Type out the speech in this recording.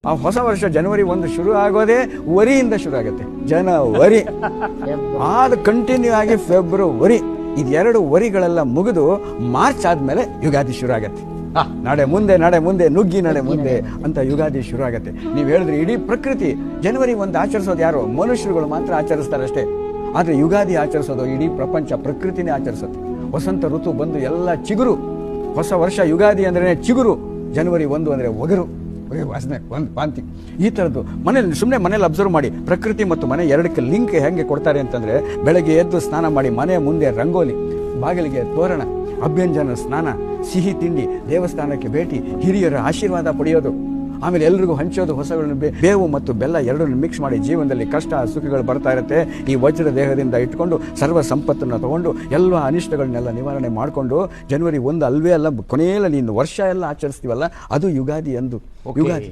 ಆ ಹೊಸ ವರ್ಷ ಜನವರಿ 1 ಶುರು ಆಗೋದೇ ವರಿಯಿಂದ ಶುರು ಆಗುತ್ತೆ. ಜನವರಿ ಅದು ಕಂಟಿನ್ಯೂ ಆಗಿ ಫೆಬ್ರವರಿ, ಇದೆರಡು ವರಿಗಳೆಲ್ಲ ಮುಗಿದು ಮಾರ್ಚ್ ಆದ್ಮೇಲೆ ಯುಗಾದಿ ಶುರು ಆಗತ್ತೆ. ನಾಡೆ ಮುಂದೆ ನುಗ್ಗಿ ನಡೆ ಮುಂದೆ ಅಂತ ಯುಗಾದಿ ಶುರು ಆಗತ್ತೆ. ನೀವು ಹೇಳಿದ್ರೆ ಇಡೀ ಪ್ರಕೃತಿ ಜನವರಿ 1 ಆಚರಿಸೋದು ಯಾರು? ಮನುಷ್ಯರುಗಳು ಮಾತ್ರ ಆಚರಿಸ್ತಾರೆ ಅಷ್ಟೇ. ಆದ್ರೆ ಯುಗಾದಿ ಆಚರಿಸೋದು ಇಡೀ ಪ್ರಪಂಚ, ಪ್ರಕೃತಿನೇ ಆಚರಿಸುತ್ತೆ. ವಸಂತ ಋತು ಬಂದು ಎಲ್ಲ ಚಿಗುರು. ಹೊಸ ವರ್ಷ ಯುಗಾದಿ ಅಂದ್ರೆ ಚಿಗುರು, ಜನವರಿ 1 ಅಂದ್ರೆ ಒಗರು, ವಾಸನೆ, ಒಂದು ವಾಂತಿ. ಈ ಥರದ್ದು ಮನೇಲಿ ಅಬ್ಸರ್ವ್ ಮಾಡಿ. ಪ್ರಕೃತಿ ಮತ್ತು ಮನೆ ಎರಡಕ್ಕೆ ಲಿಂಕ್ ಹೆಂಗೆ ಕೊಡ್ತಾರೆ ಅಂತಂದ್ರೆ, ಬೆಳಗ್ಗೆ ಎದ್ದು ಸ್ನಾನ ಮಾಡಿ ಮನೆ ಮುಂದೆ ರಂಗೋಲಿ, ಬಾಗಿಲಿಗೆ ತೋರಣ, ಅಭ್ಯಂಜನ ಸ್ನಾನ, ಸಿಹಿ ತಿಂಡಿ, ದೇವಸ್ಥಾನಕ್ಕೆ ಭೇಟಿ, ಹಿರಿಯರ ಆಶೀರ್ವಾದ ಪಡೆಯೋದು, ಆಮೇಲೆ ಎಲ್ರಿಗೂ ಹಂಚೋದು. ಹೊಸಗಳನ್ನು ಬೇವು ಮತ್ತು ಬೆಲ್ಲ ಎರಡನ್ನು ಮಿಕ್ಸ್ ಮಾಡಿ ಜೀವನದಲ್ಲಿ ಕಷ್ಟ ಸುಖಗಳು ಬರ್ತಾ ಇರುತ್ತೆ. ಈ ವಜ್ರ ದೇಹದಿಂದ ಇಟ್ಕೊಂಡು ಸರ್ವ ಸಂಪತ್ತನ್ನು ತಗೊಂಡು ಎಲ್ಲ ಅನಿಷ್ಟಗಳನ್ನೆಲ್ಲ ನಿವಾರಣೆ ಮಾಡಿಕೊಂಡು ಜನವರಿ 1 ಅಲ್ವೇ ಅಲ್ಲ, ಕೊನೆಯಲ್ಲಿ ನೀನು ವರ್ಷ ಎಲ್ಲ ಆಚರಿಸ್ತೀವಲ್ಲ, ಅದು ಯುಗಾದಿ ಎಂದು ಯುಗಾದಿ.